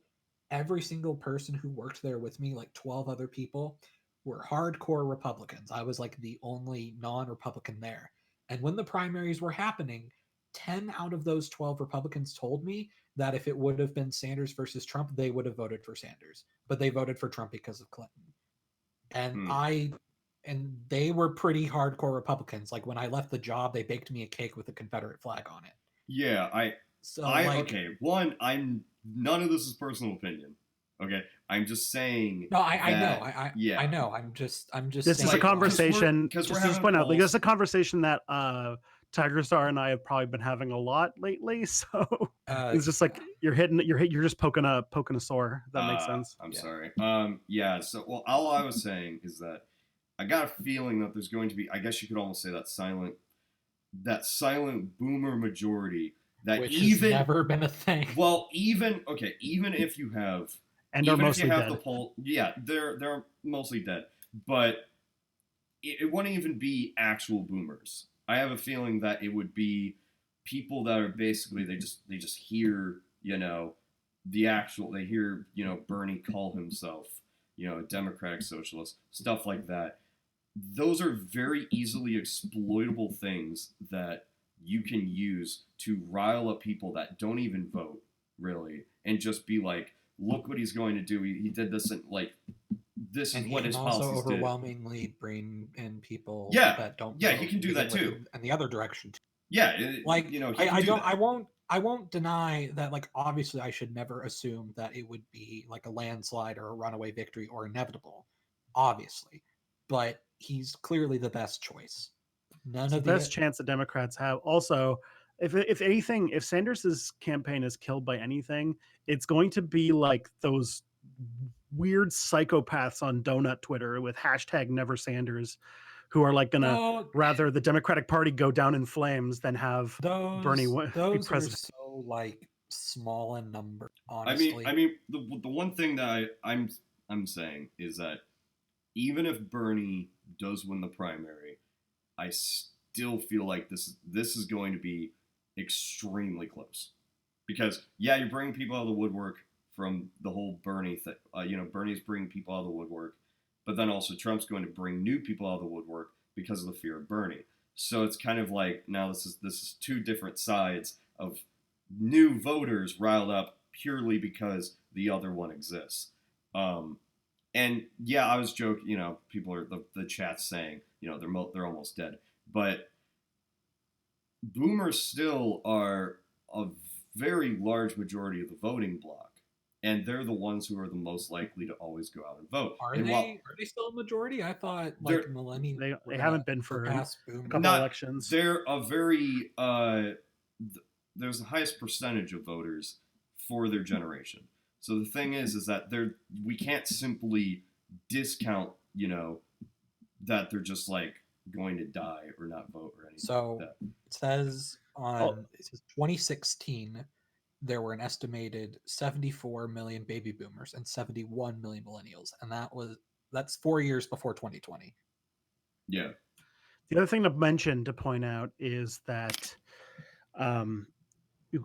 every single person who worked there with me, like 12 other people, were hardcore Republicans. I was like the only non-Republican there. And when the primaries were happening, 10 out of those 12 Republicans told me that if it would have been Sanders versus Trump, they would have voted for Sanders. But they voted for Trump because of Clinton. And and they were pretty hardcore Republicans. Like when I left the job, they baked me a cake with a Confederate flag on it. Yeah, So like, okay. One, I'm none of this is personal opinion. Okay, I'm just saying. no, I know, that, I yeah. know. I'm just This saying. is a Like, 'cause we're- conversation. 'cause we're Just to having point out, like, polls. this is a conversation that Tiger Star and I have probably been having a lot lately. So it's just like you're just poking a sore. If that makes sense. I'm Yeah. sorry. Yeah. So, well, all I was saying is that I got a feeling that there's going to be. I guess you could almost say that silent boomer majority that which even has never been a thing. well, even if you have And even are if you mostly have dead. the poll, yeah, they're mostly dead, but it wouldn't even be actual boomers. I have a feeling that it would be people that are basically they just hear they hear Bernie call himself a democratic socialist, stuff like that. Those are very easily exploitable things that you can use to rile up people that don't even vote really, and just be like, look what he's going to do. He did this, and like this And is he what can his also policies did. overwhelmingly bring in people Yeah, that don't. yeah, vote he can do to that begin with, too. and the other direction. Yeah, Like he can I do don't. that. I won't deny that. Like obviously, I should never assume that it would be like a landslide or a runaway victory or inevitable. Obviously, but he's clearly the best choice. None It's the of the best chance the Democrats have. Also, if anything, if Sanders's campaign is killed by anything, it's going to be like those weird psychopaths on donut Twitter with hashtag Never Sanders, who are like gonna rather the Democratic Party go down in flames than have Bernie be those are president. so like small in number. Honestly, I mean, the one thing that I'm saying is that even if Bernie does win the primary, I still feel like this is going to be extremely close, because yeah, you're bringing people out of the woodwork from the whole Bernie thing. Bernie's bringing people out of the woodwork, but then also Trump's going to bring new people out of the woodwork because of the fear of Bernie. So it's kind of like now this is two different sides of new voters riled up purely because the other one exists. And yeah, I was joking. People are the chat's saying they're almost dead, but boomers still are a very large majority of the voting bloc, and they're the ones who are the most likely to always go out and vote. Are and they still a majority? I thought like millennials. They haven't been for a couple Not, elections. They're a very there's the highest percentage of voters for their generation. So the thing is that we can't simply discount that they're just like going to die or not vote or anything. So like that. it says 2016 there were an estimated 74 million baby boomers and 71 million millennials, and that's 4 years before 2020. Yeah. The other thing to mention, to point out, is that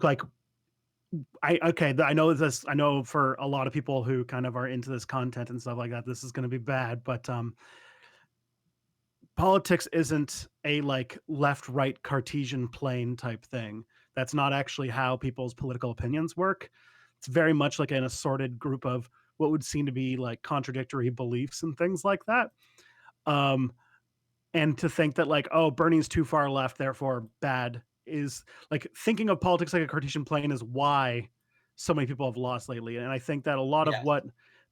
like I know this. I know for a lot of people who kind of are into this content and stuff like that, this is going to be bad. But politics isn't a like left-right Cartesian plane type thing. That's not actually how people's political opinions work. It's very much like an assorted group of what would seem to be like contradictory beliefs and things like that. And to think that like, oh, Bernie's too far left, therefore bad, is like thinking of politics like a Cartesian plane is why so many people have lost lately. And I think that a lot of what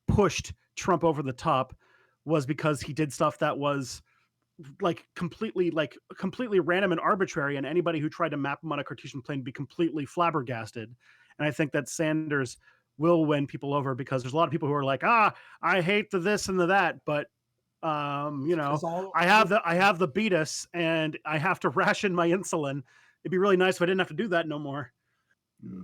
pushed Trump over the top was because he did stuff that was completely random and arbitrary, and anybody who tried to map him on a Cartesian plane would be completely flabbergasted. And I think that Sanders will win people over because there's a lot of people who are like, I hate the this and the that, but I have the beatus and I have to ration my insulin. It'd be really nice if I didn't have to do that no more. Yeah.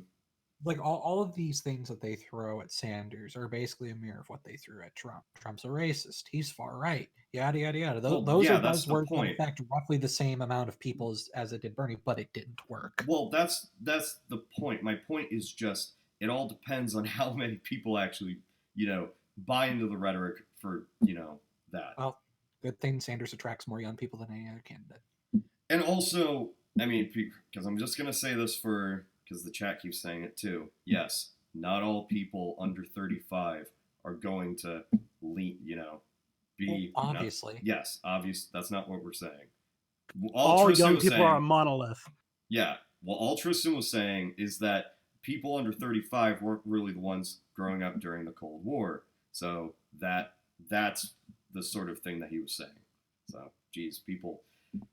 Like all of these things that they throw at Sanders are basically a mirror of what they threw at Trump. Trump's a racist. He's far right. Yada yada yada. Those are buzzwords that affect roughly the same amount of people as it did Bernie, but it didn't work. Well, that's the point. My point is just it all depends on how many people actually buy into the rhetoric for that. Well, good thing Sanders attracts more young people than any other candidate. And also, I mean, because I'm just gonna say this because the chat keeps saying it too. Yes, not all people under 35 are going to be obviously. yes, obvious. That's not what we're saying. All Tristan young was people saying, are a monolith. yeah. Well, all Tristan was saying is that people under 35 weren't really the ones growing up during the Cold War. So that's the sort of thing that he was saying. So, geez, people.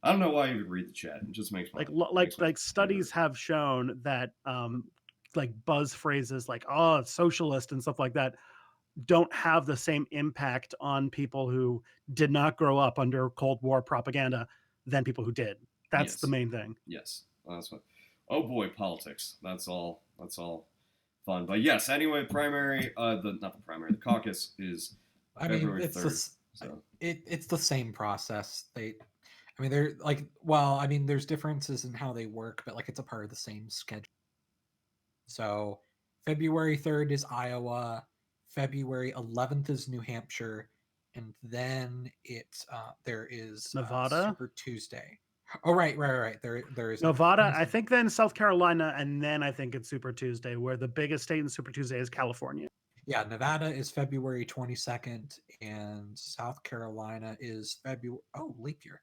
I don't know why you would read the chat. It just makes my like studies have shown that like buzz phrases like socialist and stuff like that don't have the same impact on people who did not grow up under Cold War propaganda than people who did. That's the main thing. Yes, well, that's what. Oh boy, politics. That's all. That's all fun. But yes, anyway, primary. The caucus is February 3rd. It's the same process. They're like, well, there's differences in how they work, but like it's a part of the same schedule. So February 3rd is Iowa, February 11th is New Hampshire, and then there is Nevada, Super Tuesday. Oh, right. There is Nevada. I think then South Carolina, and then I think it's Super Tuesday, where the biggest state in Super Tuesday is California. Yeah, Nevada is February 22nd, and South Carolina is February. Oh, leap year.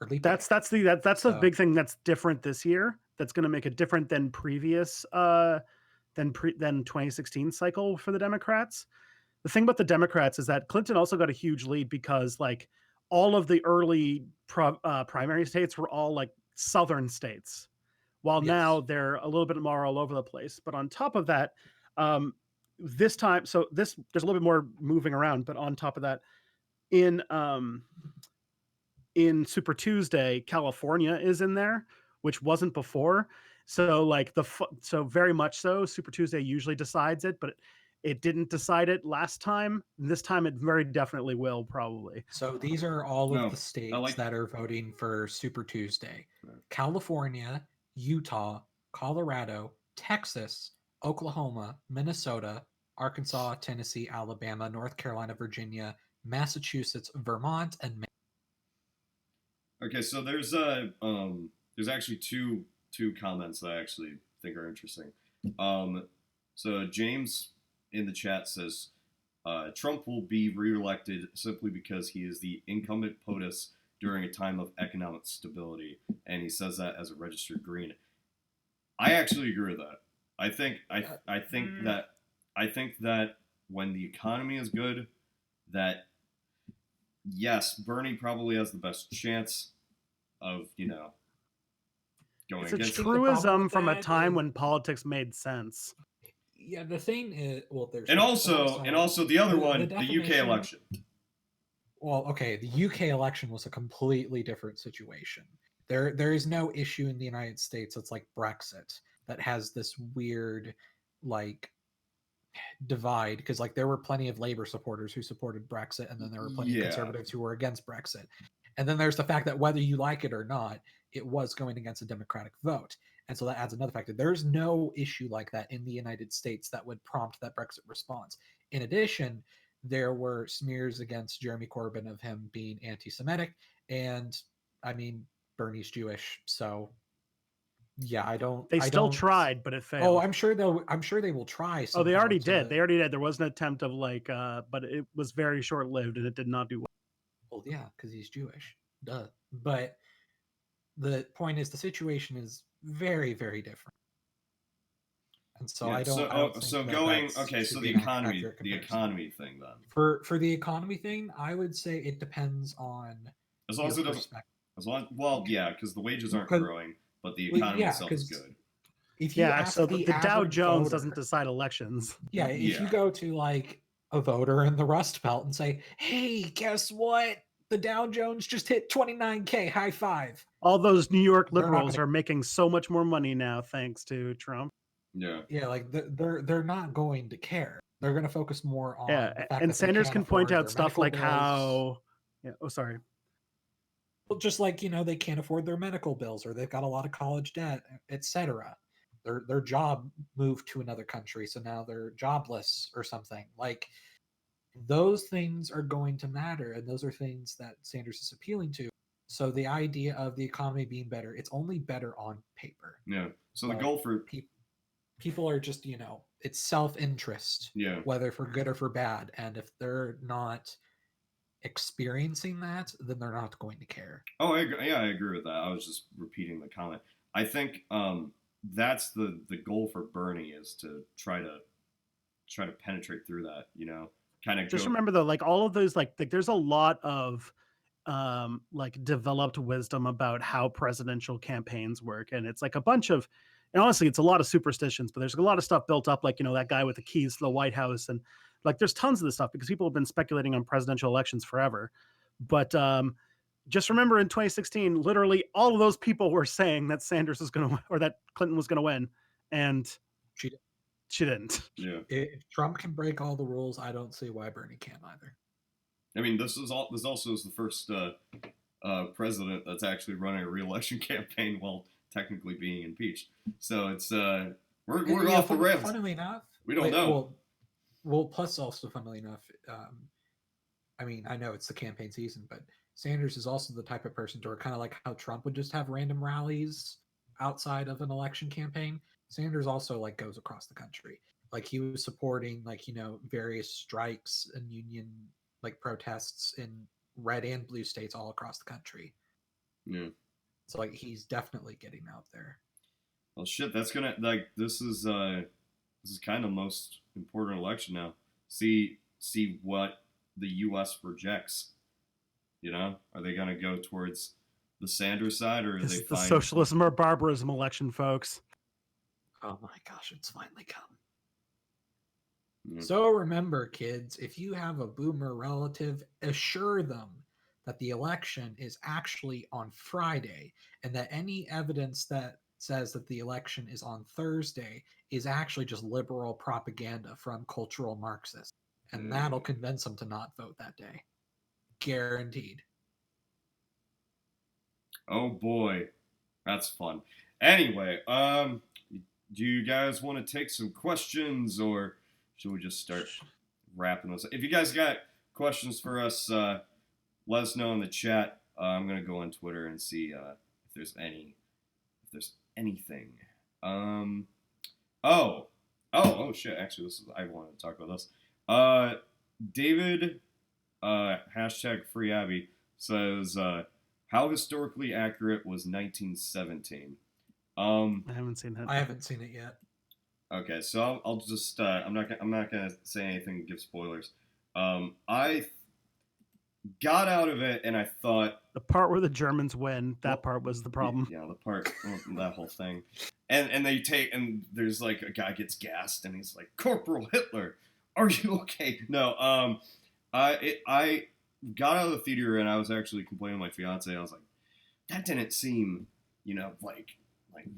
That's the big thing that's different this year. That's going to make it different than previous than 2016 cycle for the Democrats. The thing about the Democrats is that Clinton also got a huge lead because like all of the early primary states were all like southern states, while now they're a little bit more all over the place. But on top of that, this time, there's a little bit more moving around. But on top of that, in Super Tuesday, California is in there, which wasn't before. So like so very much so, Super Tuesday usually decides it, but it didn't decide it last time. This time it very definitely will, probably. So these are all of the states that are voting for Super Tuesday. California, Utah, Colorado, Texas, Oklahoma, Minnesota, Arkansas, Tennessee, Alabama, North Carolina, Virginia, Massachusetts, Vermont, and Maine. Okay, so there's actually two comments that I actually think are interesting. So James in the chat says Trump will be reelected simply because he is the incumbent POTUS during a time of economic stability, and he says that as a registered Green. I actually agree with that. I think that when the economy is good, that yes, Bernie probably has the best chance of going it's a against truism from a time when politics made sense. Yeah, the thing is, well, there's and also the other one, the UK election. Well, okay, the UK election was a completely different situation. There is no issue in the United States that's like Brexit that has this weird like divide, because like there were plenty of Labour supporters who supported Brexit, and then there were plenty of conservatives who were against Brexit. And then there's the fact that whether you like it or not, it was going against a Democratic vote. And so that adds another factor. There's no issue like that in the United States that would prompt that Brexit response. In addition, there were smears against Jeremy Corbyn of him being anti-Semitic, and Bernie's Jewish, so yeah, I don't. They still tried, but it failed. Oh, I'm sure they will try. Oh, they already did. They already did. There was an attempt of like, but it was very short lived, and it did not do well. Well, yeah, because he's Jewish. Duh. But the point is, the situation is very, very different. And so I don't. So the economy thing then. For the economy thing, I would say it depends on. As long as it doesn't. Because the wages aren't growing, but the economy itself is good. So the Dow Jones doesn't decide elections. Yeah, if you go to like a voter in the Rust Belt and say, "Hey, guess what? The Dow Jones just hit 29K. High five." All those New York liberals are making so much more money now thanks to Trump. Yeah, like they're not going to care. They're going to focus more on the fact and that Sanders can point out stuff like bills. how sorry. Well, just like, they can't afford their medical bills, or they've got a lot of college debt, etc. Their job moved to another country, so now they're jobless or something. Like, those things are going to matter, and those are things that Sanders is appealing to. So the idea of the economy being better, it's only better on paper. Yeah. So the goal for people are just, it's self-interest. Yeah. Whether for good or for bad. And if they're not experiencing that, then they're not going to care. Oh, yeah, I agree with that. I was just repeating the comment. I think that's the goal for Bernie is to try to penetrate through that. Kind of Just go. remember though, like all of those, like there's a lot of like developed wisdom about how presidential campaigns work, and it's like a bunch of, and honestly, it's a lot of superstitions. But there's a lot of stuff built up, like that guy with the keys to the White House, and like there's tons of this stuff because people have been speculating on presidential elections forever. But just remember, in 2016, literally all of those people were saying that Sanders was going to, or that Clinton was going to win, and She, she didn't. Yeah. if Trump can break all the rules, I don't see why Bernie can't either. I mean, this also is the first president that's actually running a re-election campaign while technically being impeached. So it's we're off the rails. Funnily enough, We don't know. Well, plus also, funnily enough, I mean, I know it's the campaign season, but Sanders is also the type of person to where kind of like how Trump would just have random rallies outside of an election campaign. Sanders also like goes across the country. Like he was supporting like various strikes and union like protests in red and blue states all across the country. Yeah. So like he's definitely getting out there. Well, shit, that's gonna like this is kind of most important election now. See what the U.S. projects. Are they gonna go towards the Sanders side, or are This they is the find socialism or barbarism election, folks. Oh my gosh, it's finally come. Yeah. So remember, kids, if you have a boomer relative, assure them that the election is actually on Friday and that any evidence that says that the election is on Thursday is actually just liberal propaganda from cultural Marxists. And that'll convince them to not vote that day. Guaranteed. Oh boy, that's fun. Anyway, do you guys want to take some questions, or should we just start wrapping those? If you guys got questions for us, let us know in the chat. I'm gonna go on Twitter and see if there's anything. Oh shit! Actually, I wanted to talk about this. David, hashtag Free Abby says, how historically accurate was 1917? I haven't seen that. I haven't seen it yet. Okay, so I'll just I'm not gonna say anything to give spoilers. I got out of it and I thought The part where the Germans win, that part was the problem. Yeah, the part that whole thing, and there's like a guy gets gassed and he's like, Corporal Hitler, are you okay? No, I got out of the theater and I was actually complaining to my fiance. I was like, that didn't seem like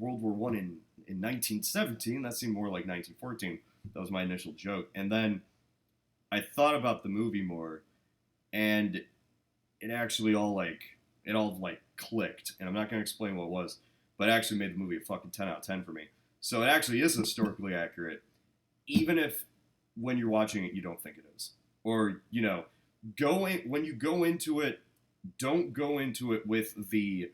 World War One in 1917. That seemed more like 1914. That was my initial joke. And then I thought about the movie more, and it actually all clicked. And I'm not going to explain what it was, but it actually made the movie a fucking 10 out of 10 for me. So it actually is historically accurate, even if when you're watching it you don't think it is. Or when you go into it, don't go into it with the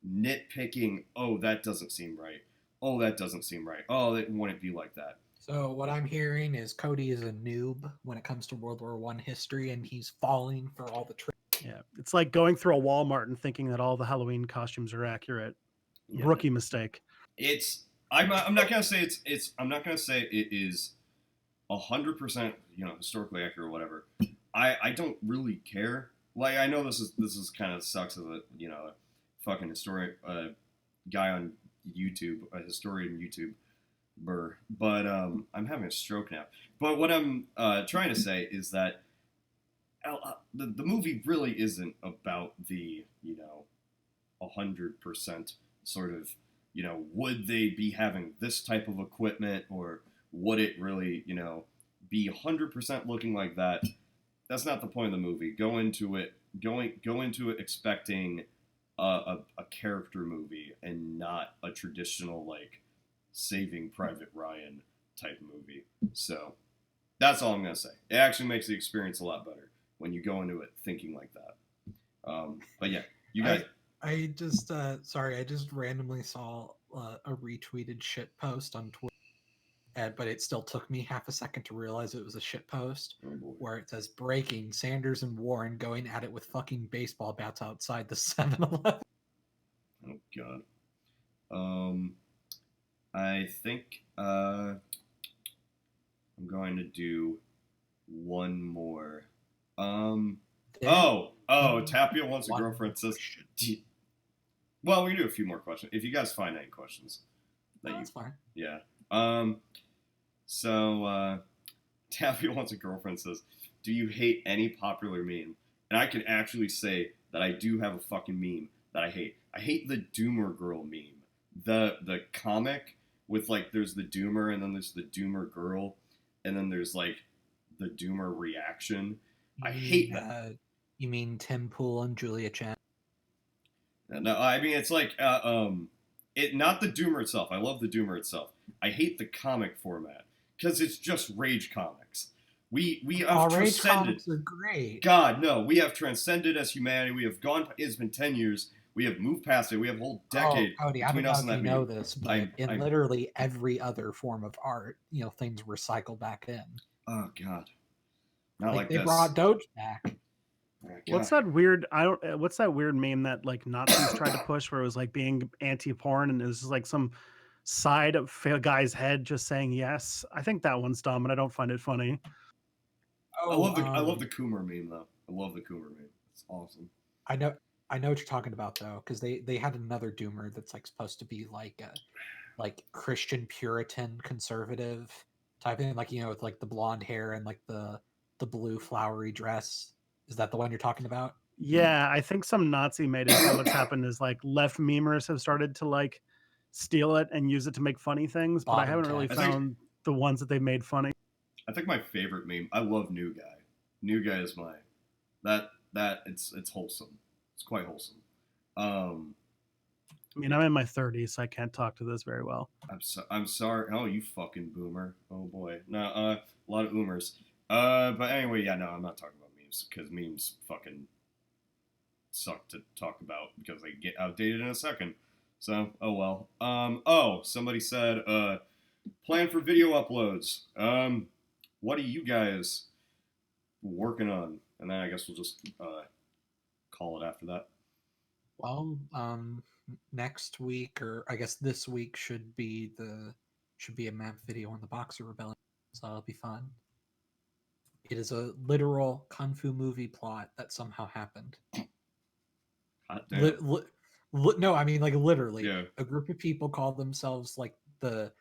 nitpicking, oh, that doesn't seem right. Oh, that doesn't seem right. Oh, it wouldn't be like that. So what I'm hearing is Cody is a noob when it comes to World War I history, and he's falling for all the tricks. Yeah, it's like going through a Walmart and thinking that all the Halloween costumes are accurate. Yeah. Rookie mistake. I'm not gonna say I'm not gonna say it is 100% historically accurate or whatever. I don't really care. Like, I know this is kind of sucks as a fucking historian guy on YouTube, a historian YouTuber, but I'm having a stroke now. But what I'm trying to say is that the movie really isn't about the 100% sort of would they be having this type of equipment, or would it really be 100% looking like that. That's not the point of the movie. Go into it expecting a character movie and not a traditional like Saving Private Ryan type movie. So that's all I'm gonna say. It actually makes the experience a lot better when you go into it thinking like that. But yeah, you guys. I just randomly saw a retweeted shit post on Twitter. but it still took me half a second to realize it was a shit post Oh boy. where it says breaking Sanders and Warren going at it with fucking baseball bats outside the 7-Eleven. Oh god. I think I'm going to do one more. Tapia wants a girlfriend says. Well, we can do a few more questions if you guys find any questions. That's fine. Yeah. So Tapia wants a girlfriend says, "Do you hate any popular meme?" And I can actually say that I do have a fucking meme that I hate. I hate the Doomer Girl meme. The comic with like there's the Doomer and then there's the Doomer Girl and then there's like the Doomer reaction. I hate that. You mean Tim Pool and Julia Chen? No, I mean it's like not the Doomer itself. I love the Doomer itself. I hate the comic format because it's just rage comics. We have transcended. Rage comics are great. God, no, we have transcended as humanity. We have gone. It's been 10 years. We have moved past it. We have a whole decade Cody, I don't know if you know this, but in I'm literally every other form of art, things recycle back in. Oh God, not like they this. brought Doge back. What's that weird? What's that weird meme that like Nazis tried to push, where it was like being anti-porn, and it was just like some side of a guy's head just saying yes. I think that one's dumb, and I don't find it funny. I love the Coomer meme though. I love the Coomer meme. It's awesome. I know what you're talking about though, because they had another Doomer that's like supposed to be like Christian Puritan conservative type thing, like with like the blonde hair and like the blue flowery dress. Is that the one you're talking about? Yeah, I think some Nazi made it. So what's happened is like left memers have started to like steal it and use it to make funny things, but I haven't really found the ones that they made funny. I think my favorite meme. I love New Guy. New Guy is my it's wholesome. It's quite wholesome. I mean, I'm in my 30s, so I can't talk to this very well. I'm sorry. Oh, you fucking boomer. Oh boy. No, a lot of oomers. But anyway, yeah, no, I'm not talking about memes because memes fucking suck to talk about because they get outdated in a second. So, oh well. Somebody said, plan for video uploads. What are you guys working on? And then I guess we'll just call it after that. Well, next week, or I guess this week, should be a map video on the Boxer Rebellion, so it'll be fun. It is a literal kung fu movie plot that somehow happened. Hot damn. No, I mean like literally. Yeah. A group of people call themselves like the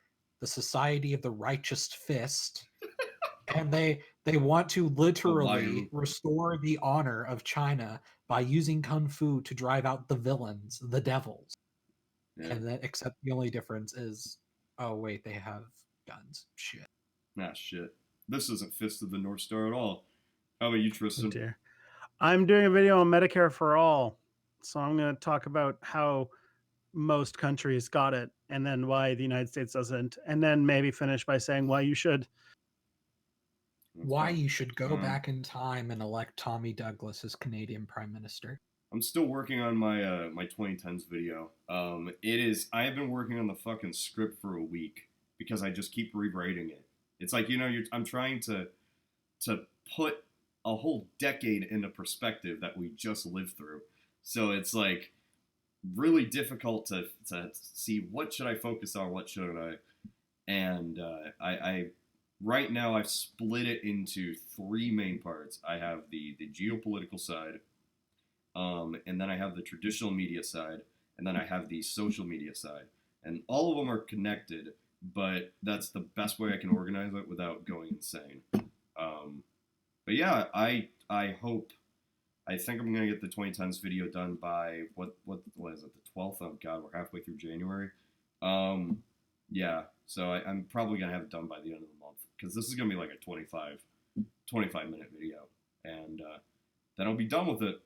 Society of the Righteous Fist, and they want to literally restore the honor of China by using kung fu to drive out the villains, the devils. Yeah. And then, except the only difference is, oh wait, they have guns. Shit. Nah, shit. This isn't Fist of the North Star at all. How about you, Tristan? Oh dear. I'm doing a video on Medicare for all. So I'm going to talk about how most countries got it and then why the United States doesn't. And then maybe finish by saying why you should. Why you should go back in time and elect Tommy Douglas as Canadian Prime Minister. I'm still working on my my 2010s video. I have been working on the fucking script for a week because I just keep rewriting it. It's like, I'm trying to put a whole decade into perspective that we just lived through. So it's like really difficult to see what should I focus on, what shouldn't I. And I right now I've split it into three main parts. I have the geopolitical side, and then I have the traditional media side, and then I have the social media side. And all of them are connected, but that's the best way I can organize it without going insane. But yeah, I think I'm gonna get the 2010s video done by what is it, the 12th? Oh god, we're halfway through January. Yeah, so I'm probably gonna have it done by the end of the month because this is gonna be like a 25 minute video, and then I'll be done with it.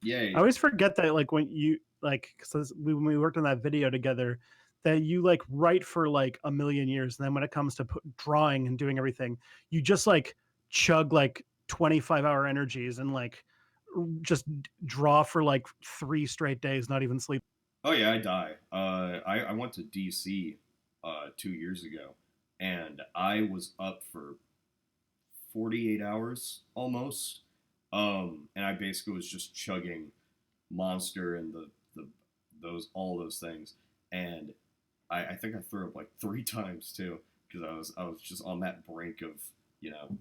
Yay! I always forget that, like when you because when we worked on that video together, that you like write for like a million years, and then when it comes to drawing and doing everything, you just like chug like 25-hour energies and like just draw for like 3 straight days, not even sleep. Oh yeah, I die. I went to DC 2 years ago, and I was up for 48 hours almost. And I basically was just chugging Monster and all those things, and I think I threw up like 3 times too, because I was just on that brink of, you know,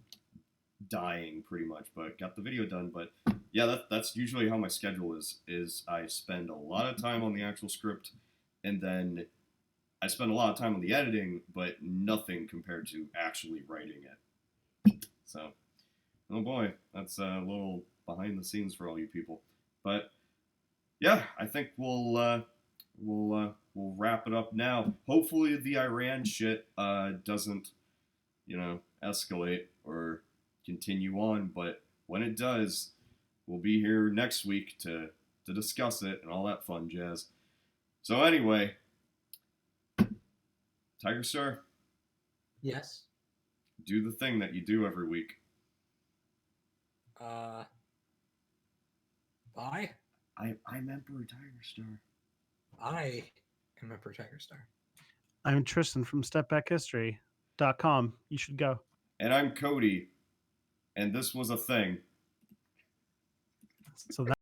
dying pretty much, but got the video done. But yeah, that's usually how my schedule is I spend a lot of time on the actual script, and then I spend a lot of time on the editing, but nothing compared to actually writing it. So, oh boy, that's a little behind the scenes for all you people. But yeah, I think we'll wrap it up now. Hopefully the Iran shit doesn't, you know, escalate or continue on. But when it does, we'll be here next week to discuss it and all that fun jazz. So anyway, Tiger Star, Yes. do the thing that you do every week. Bye. I'm Emperor Tiger Star. I am Emperor Tiger Star. I'm Tristan from StepBackHistory.com. You should go. And I'm Cody, and this was a thing. So that